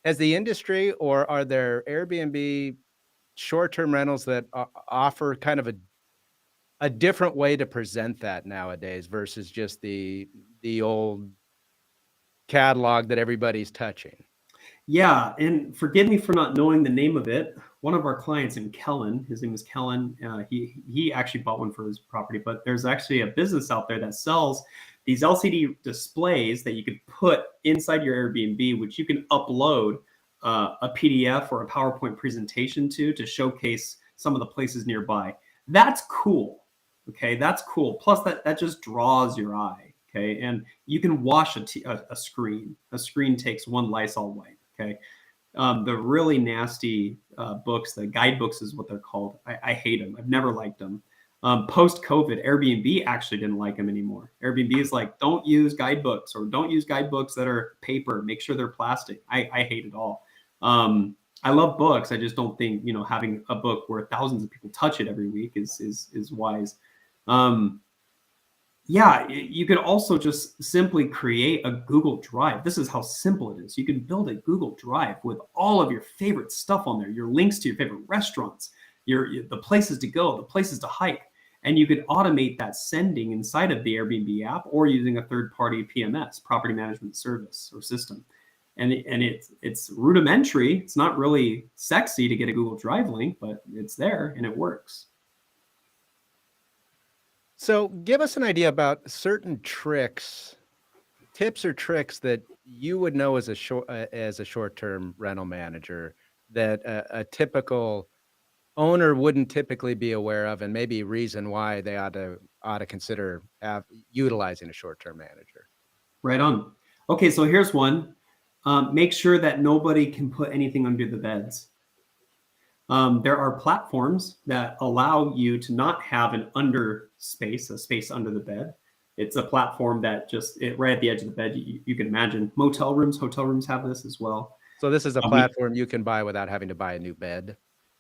has the industry, or are there Airbnb short-term rentals that offer kind of a different way to present that nowadays versus just the old catalog that everybody's touching? Yeah, and forgive me for not knowing the name of it. One of our clients in Kellen, his name is Kellen. He actually bought one for his property, but there's actually a business out there that sells these LCD displays that you could put inside your Airbnb, which you can upload a PDF or a PowerPoint presentation to showcase some of the places nearby. That's cool. Okay, that's cool. Plus, that just draws your eye. Okay, and you can wash a screen. A screen takes one Lysol wipe. Okay. The really nasty books, the guidebooks is what they're called. I hate them. I've never liked them. Post-COVID, Airbnb actually didn't like them anymore. Airbnb is like, don't use guidebooks, or don't use guidebooks that are paper. Make sure they're plastic. I hate it all. I love books. I just don't think, having a book where thousands of people touch it every week is wise. Yeah, you could also just simply create a Google Drive. This is how simple it is. You can build a Google Drive with all of your favorite stuff on there, your links to your favorite restaurants, the places to go, the places to hike. And you could automate that sending inside of the Airbnb app or using a third-party PMS, property management service or system. And it's rudimentary. It's not really sexy to get a Google Drive link, but it's there and it works. So give us an idea about certain tips or tricks that you would know as a short-term rental manager that a typical owner wouldn't typically be aware of, and maybe reason why they ought to consider utilizing a short-term manager. Right on. Okay, so here's one. Make sure that nobody can put anything under the beds. There are platforms that allow you to not have a space under the bed. It's a platform that right at the edge of the bed, you can imagine. Hotel rooms have this as well. So this is a platform you can buy without having to buy a new bed?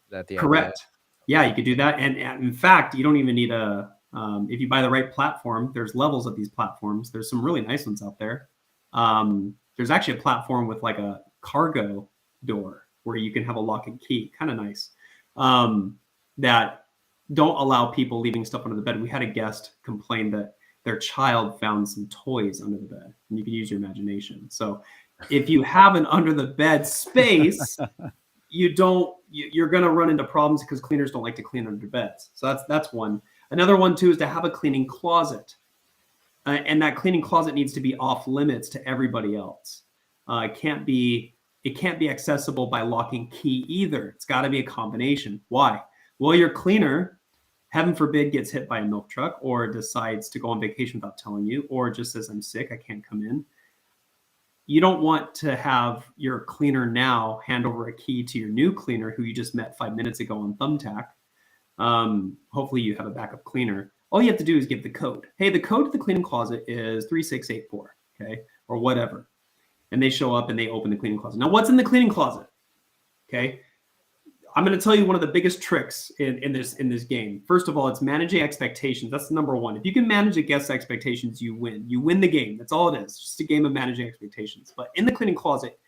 Is that the idea? Correct. Yeah, you could do that. And in fact, you don't even need if you buy the right platform, there's levels of these platforms. There's some really nice ones out there. There's actually a platform with like a cargo door where you can have a lock and key, kind of nice, that don't allow people leaving stuff under the bed. We had a guest complain that their child found some toys under the bed, and you can use your imagination. So if you have an under the bed space, you're going to run into problems because cleaners don't like to clean under beds. So that's one. Another one too is to have a cleaning closet. And that cleaning closet needs to be off limits to everybody else. It can't be accessible by lock and key either. It's got to be a combination. Why? Well, your cleaner, heaven forbid, gets hit by a milk truck or decides to go on vacation without telling you, or just says, I'm sick, I can't come in. You don't want to have your cleaner now hand over a key to your new cleaner who you just met 5 minutes ago on Thumbtack. Hopefully you have a backup cleaner. All you have to do is give the code. Hey, the code to the cleaning closet is 3684, okay, or whatever. And they show up and they open the cleaning closet. Now, what's in the cleaning closet? Okay, I'm going to tell you one of the biggest tricks in this game. First of all, it's managing expectations. That's number one. If you can manage a guest's expectations, you win. You win the game. That's all it is. It's just a game of managing expectations. But in the cleaning closet,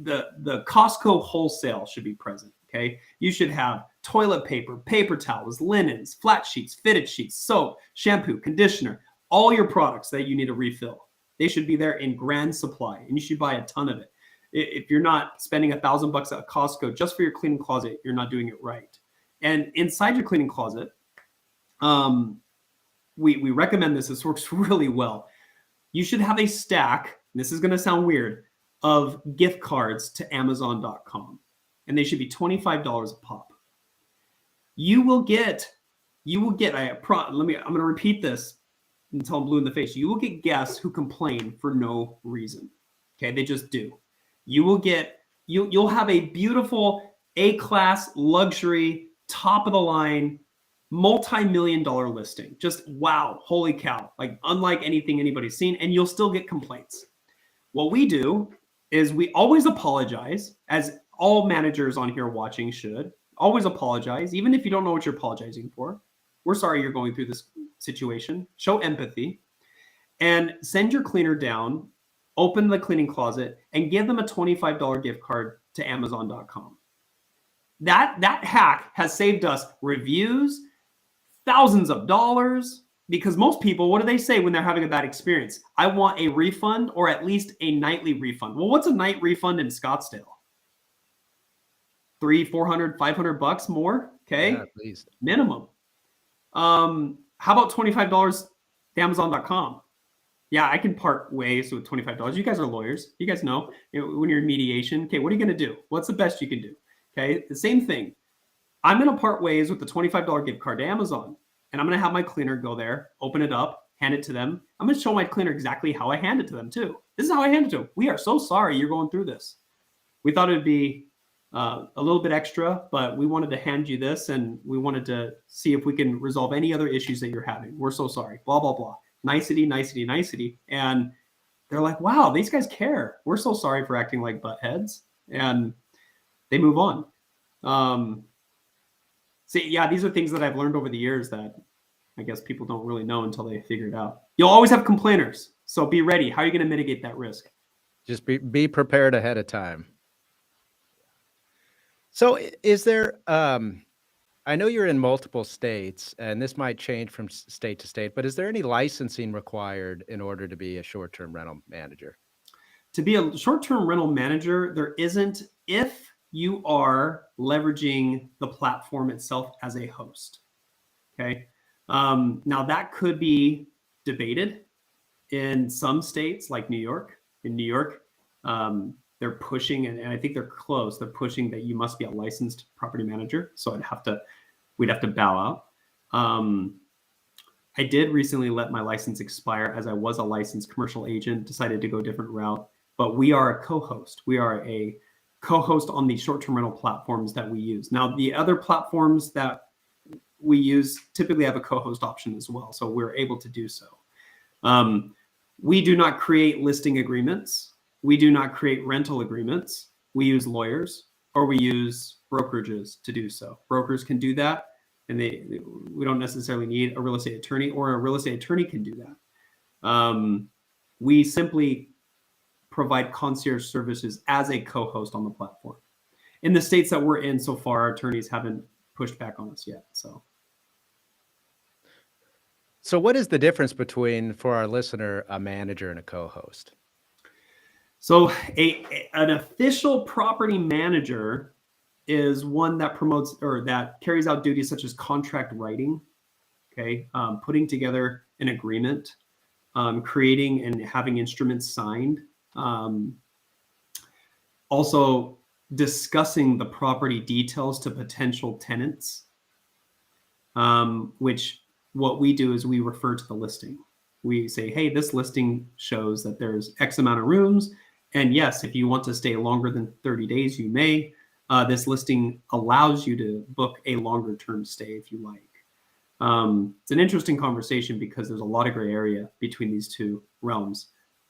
the Costco wholesale should be present. Okay, you should have toilet paper, paper towels, linens, flat sheets, fitted sheets, soap, shampoo, conditioner, all your products that you need to refill. They should be there in grand supply, and you should buy a ton of it. If you're not spending $1,000 at Costco just for your cleaning closet, you're not doing it right. And inside your cleaning closet, we recommend this. This works really well. You should have a stack, and this is going to sound weird, of gift cards to Amazon.com. And they should be $25 a pop. I'm going to repeat this until I'm blue in the face. You will get guests who complain for no reason. Okay, they just do. You'll have a beautiful A-class, luxury, top of the line, multi-million-dollar listing. Just wow, holy cow. Like unlike anything anybody's seen, and you'll still get complaints. What we do is we always apologize, as all managers on here watching should. Always apologize, even if you don't know what you're apologizing for. We're sorry you're going through this situation. Show empathy and send your cleaner down, open the cleaning closet, and give them a $25 gift card to Amazon.com. That hack has saved us reviews, thousands of dollars, because most people, what do they say when they're having a bad experience? I want a refund or at least a nightly refund. Well, what's a night refund in Scottsdale? $300, $400, $500 more? Okay. Yeah, at least. Minimum. How about $25 to Amazon.com? Yeah, I can part ways with $25. You guys are lawyers. You guys know, when you're in mediation, okay, what are you going to do? What's the best you can do? Okay, the same thing. I'm going to part ways with the $25 gift card to Amazon, and I'm going to have my cleaner go there, open it up, hand it to them. I'm going to show my cleaner exactly how I hand it to them too. This is how I hand it to them. We are so sorry you're going through this. We thought it would be a little bit extra, but we wanted to hand you this, and we wanted to see if we can resolve any other issues that you're having. We're so sorry, blah, blah, blah. Nicety, nicety, nicety. And they're like, wow, these guys care. We're so sorry for acting like buttheads. And they move on. See, yeah, these are things that I've learned over the years that I guess people don't really know until they figure it out. You'll always have complainers. So be ready. How are you going to mitigate that risk? Just be prepared ahead of time. So is there, I know you're in multiple states, and this might change from state to state, but is there any licensing required in order to be a short-term rental manager? To be a short-term rental manager, there isn't if you are leveraging the platform itself as a host. Okay. Now that could be debated in some states like New York. In New York, they're pushing, and I think they're close. They're pushing that you must be a licensed property manager. So we'd have to bow out. I did recently let my license expire, as I was a licensed commercial agent, decided to go a different route, but we are a co-host. We are a co-host on the short-term rental platforms that we use. Now, the other platforms that we use typically have a co-host option as well, so we're able to do so. We do not create listing agreements. We do not create rental agreements. We use lawyers, or we use brokerages to do so. Brokers can do that, and we don't necessarily need a real estate attorney, or a real estate attorney can do that. We simply provide concierge services as a co-host on the platform. In the states that we're in so far, our attorneys haven't pushed back on us yet. So what is the difference between, for our listener, a manager and a co-host? So an official property manager is one that promotes or that carries out duties such as contract writing, okay, putting together an agreement, creating and having instruments signed, also discussing the property details to potential tenants, which what we do is we refer to the listing. We say, hey, this listing shows that there's X amount of rooms. And yes, if you want to stay longer than 30 days, you may. This listing allows you to book a longer term stay if you like. It's an interesting conversation because there's a lot of gray area between these two realms.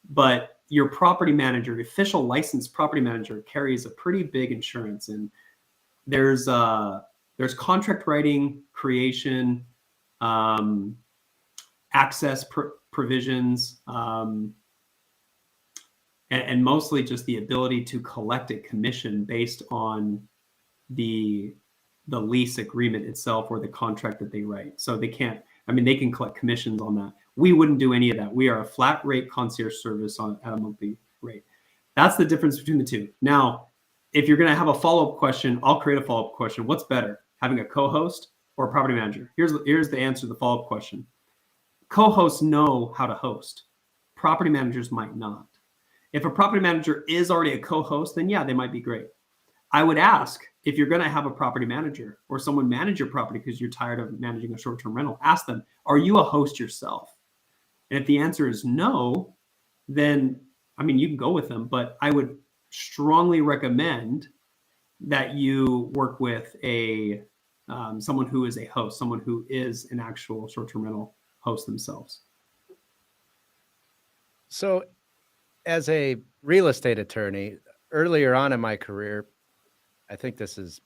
But your property manager, official licensed property manager, carries a pretty big insurance. And there's contract writing, creation, access provisions, and mostly just the ability to collect a commission based on the lease agreement itself or the contract that they write. So they can collect commissions on that. We wouldn't do any of that. We are a flat rate concierge service at a monthly rate. That's the difference between the two. Now, if you're going to have a follow-up question, I'll create a follow-up question. What's better, having a co-host or a property manager? Here's the answer to the follow-up question. Co-hosts know how to host. Property managers might not. If a property manager is already a co-host, then yeah, they might be great. I would ask, if you're going to have a property manager or someone manage your property because you're tired of managing a short-term rental, ask them, are you a host yourself? And if the answer is no, then, you can go with them, but I would strongly recommend that you work with someone who is a host, someone who is an actual short-term rental host themselves. So, as a real estate attorney, earlier on in my career, I think this is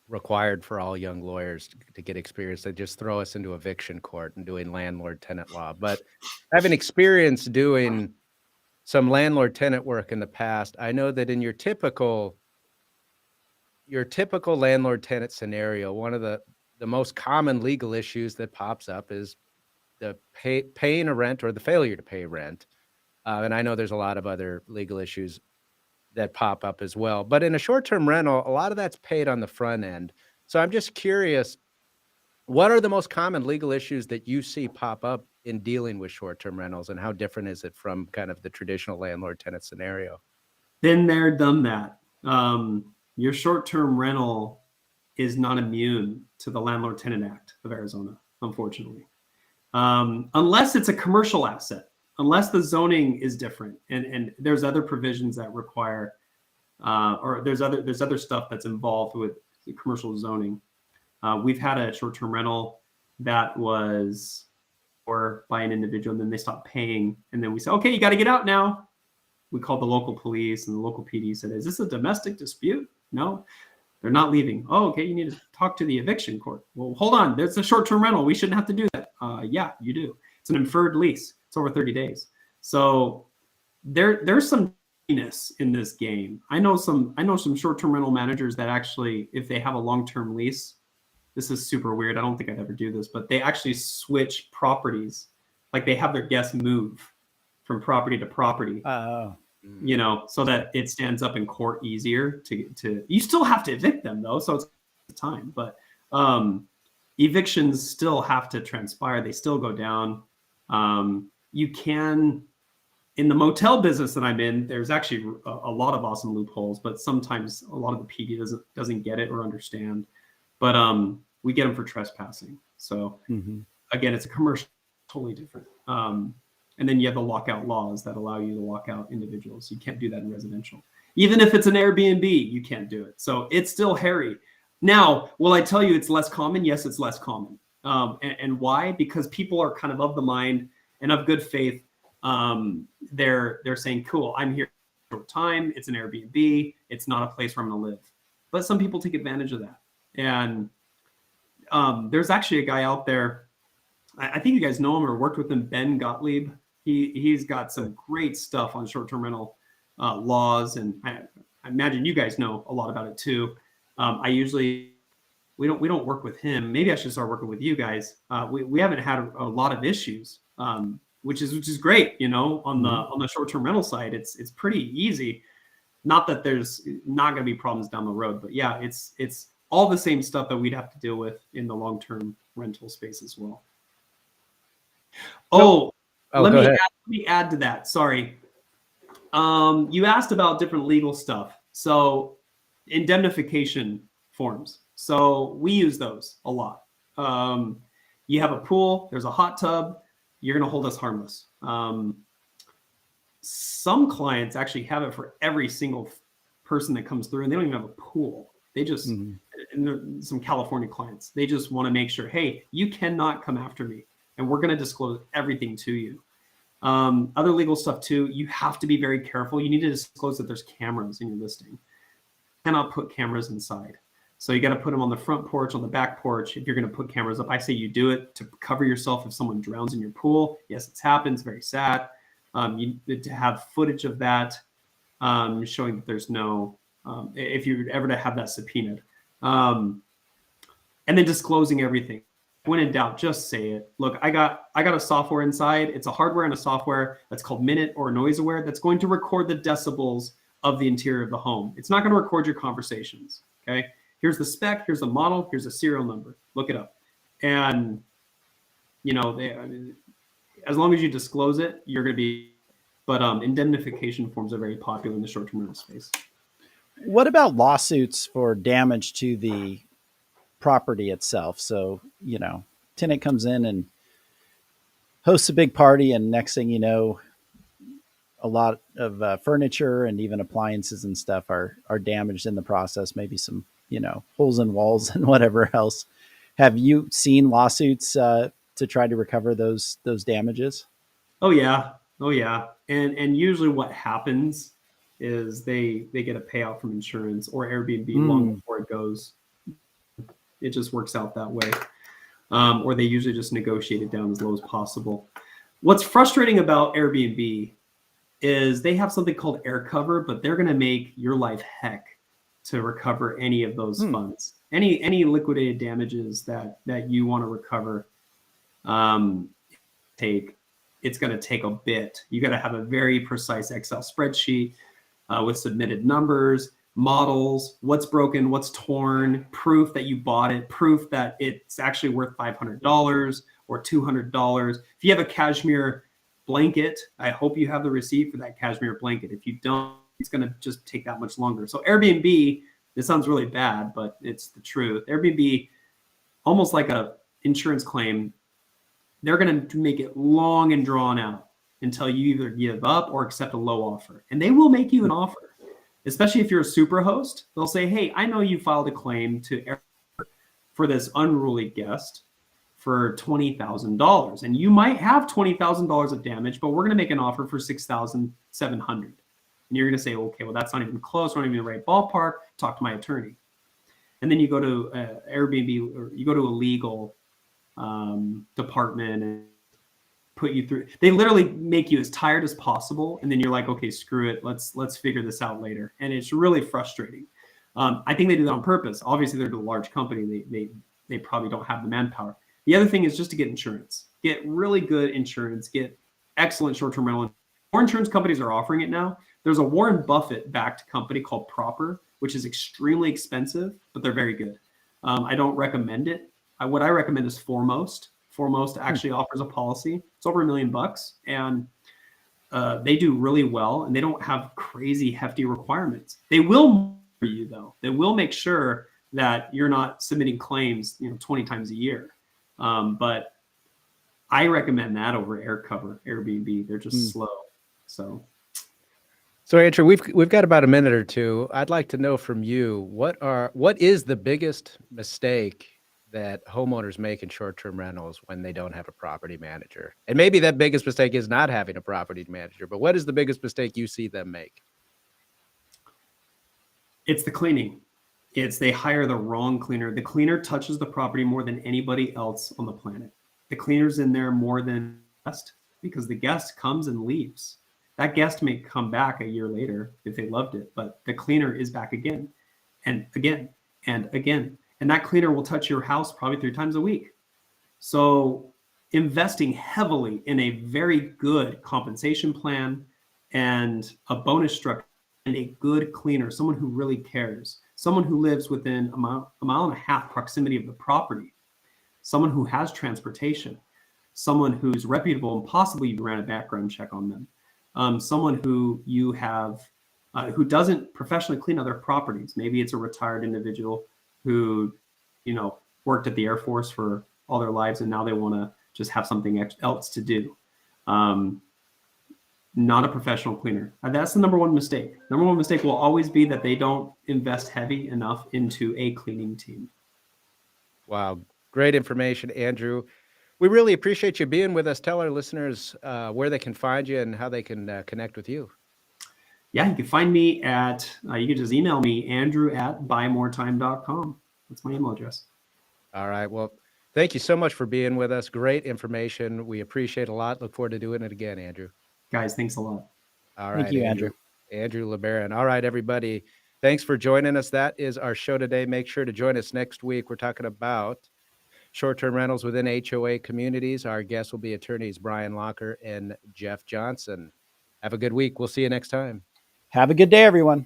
required for all young lawyers to get experience. They just throw us into eviction court and doing landlord-tenant law. But having experience doing some landlord-tenant work in the past, I know that in your typical landlord-tenant scenario, one of the most common legal issues that pops up is the paying a rent or the failure to pay rent. And I know there's a lot of other legal issues that pop up as well. But in a short-term rental, a lot of that's paid on the front end. So I'm just curious, what are the most common legal issues that you see pop up in dealing with short-term rentals, and how different is it from kind of the traditional landlord-tenant scenario? Been there, done that. Your short-term rental is not immune to the Landlord-Tenant Act of Arizona, unfortunately. Unless it's a commercial asset, unless the zoning is different, and there's other provisions that require, or there's other stuff that's involved with commercial zoning. We've had a short-term rental that was or by an individual, and then they stopped paying, and then we said, okay, you got to get out now. We called the local police, and the local PD said, is this a domestic dispute? No, they're not leaving. Oh, okay, you need to talk to the eviction court. Well, hold on, there's a short-term rental. We shouldn't have to do that. Yeah, you do. It's an inferred lease. It's over 30 days. So there's some in this game. I know some short-term rental managers that actually, if they have a long-term lease, this is super weird. I don't think I'd ever do this, but they actually switch properties. Like they have their guests move from property to property. You know, so that it stands up in court easier to you still have to evict them though, so it's time, but evictions still have to transpire. They still go down. You can, in the motel business that I'm in, there's actually a lot of awesome loopholes, but sometimes a lot of the PD doesn't get it or understand. But we get them for trespassing. So again, it's a commercial, totally different. And then you have the lockout laws that allow you to lock out individuals. You can't do that in residential. Even if it's an Airbnb, you can't do it. So it's still hairy. Now, will I tell you it's less common? Yes, it's less common. And why? Because people are kind of the mind and of good faith. They're saying, cool, I'm here for a short time. It's an Airbnb. It's not a place where I'm going to live. But some people take advantage of that. And there's actually a guy out there. I think you guys know him or worked with him, Ben Gottlieb. He's got some great stuff on short-term rental laws, and I imagine you guys know a lot about it too. We don't work with him. Maybe I should start working with you guys. We haven't had a lot of issues, which is great. You know, on the short-term rental side, it's pretty easy. Not that there's not going to be problems down the road, but yeah, it's all the same stuff that we'd have to deal with in the long-term rental space as well. Let me add to that. Sorry. You asked about different legal stuff. So indemnification forms. So we use those a lot. You have a pool, there's a hot tub, you're going to hold us harmless. Some clients actually have it for every single person that comes through, and they don't even have a pool. They just, and some California clients, they just want to make sure, hey, you cannot come after me, and we're going to disclose everything to you. Other legal stuff too, you have to be very careful. You need to disclose that there's cameras in your listing. You cannot put cameras inside. So you got to put them on the front porch, on the back porch. If you're going to put cameras up, I say you do it to cover yourself if someone drowns in your pool. Yes, it's happened. It's very sad. You need to have footage of that, showing that there's no, if you're ever to have that subpoenaed. And then disclosing everything. When in doubt, just say it. Look, I got a software inside. It's a hardware and a software that's called Minute or Noise Aware that's going to record the decibels of the interior of the home. It's not going to record your conversations. Okay. Here's the spec. Here's the model. Here's a serial number. Look it up. And, you know, as long as you disclose it, you're going to be, but indemnification forms are very popular in the short-term rental space. What about lawsuits for damage to the property itself? So, you know, tenant comes in and hosts a big party, and next thing you know, a lot of furniture and even appliances and stuff are damaged in the process. Maybe some holes in walls and whatever else. Have you seen lawsuits to try to recover those damages? Oh yeah, oh yeah, and usually what happens is they get a payout from insurance or Airbnb long before it goes. It just works out that way, or they usually just negotiate it down as low as possible. What's frustrating about Airbnb is they have something called air cover, but they're going to make your life heck to recover any of those funds, any liquidated damages that you want to recover. It's going to take a bit. You got to have a very precise Excel spreadsheet with submitted numbers, models, what's broken, what's torn, proof that you bought it, proof that it's actually worth $500 or $200. If you have a cashmere blanket, I hope you have the receipt for that cashmere blanket. If you don't, it's going to just take that much longer. So Airbnb, this sounds really bad, but it's the truth. Airbnb, almost like a insurance claim, they're going to make it long and drawn out until you either give up or accept a low offer. And they will make you an offer, especially if you're a super host. They'll say, hey, I know you filed a claim for this unruly guest for $20,000. And you might have $20,000 of damage, but we're going to make an offer for $6,700. And you're going to say, okay, well, that's not even close. We're not even in the right ballpark. Talk to my attorney. And then you go to Airbnb, or you go to a legal department and put you through. They literally make you as tired as possible, and then you're like, okay, screw it. Let's figure this out later. And it's really frustrating. I think they do that on purpose. Obviously, they're a large company. They probably don't have the manpower. The other thing is just to get insurance. Get really good insurance. Get excellent short-term rental. More insurance companies are offering it now. There's a Warren Buffett-backed company called Proper, which is extremely expensive, but they're very good. I don't recommend it. What I recommend is Foremost. Foremost actually offers a policy. It's over $1 million, and they do really well, and they don't have crazy hefty requirements. They will monitor you though. They will make sure that you're not submitting claims 20 times a year. But I recommend that over Airbnb. They're just slow. So Andrew, we've got about a minute or two. I'd like to know from you, what is the biggest mistake that homeowners make in short-term rentals when they don't have a property manager? And maybe that biggest mistake is not having a property manager, but what is the biggest mistake you see them make? It's the cleaning. They hire the wrong cleaner. The cleaner touches the property more than anybody else on the planet. The cleaner's in there more than the guest, because the guest comes and leaves. That guest may come back a year later if they loved it, but the cleaner is back again and again and again. And that cleaner will touch your house probably 3 times a week. So investing heavily in a very good compensation plan and a bonus structure and a good cleaner, someone who really cares, someone who lives within a mile and a half proximity of the property, someone who has transportation, someone who's reputable and possibly you ran a background check on them, someone who you have, who doesn't professionally clean other properties. Maybe it's a retired individual who, worked at the Air Force for all their lives, and now they want to just have something else to do. Not a professional cleaner. That's the number one mistake. Number one mistake will always be that they don't invest heavy enough into a cleaning team. Wow. Great information, Andrew. We really appreciate you being with us. Tell our listeners where they can find you and how they can connect with you. Yeah, you can find me at, you can just email me, andrew@buymoretime.com. That's my email address. All right. Well, thank you so much for being with us. Great information. We appreciate it a lot. Look forward to doing it again, Andrew. Guys, thanks a lot. All right. Thank you, Andrew. Andrew LeBaron. All right, everybody. Thanks for joining us. That is our show today. Make sure to join us next week. We're talking about short-term rentals within HOA communities. Our guests will be attorneys Brian Locker and Jeff Johnson. Have a good week. We'll see you next time. Have a good day, everyone.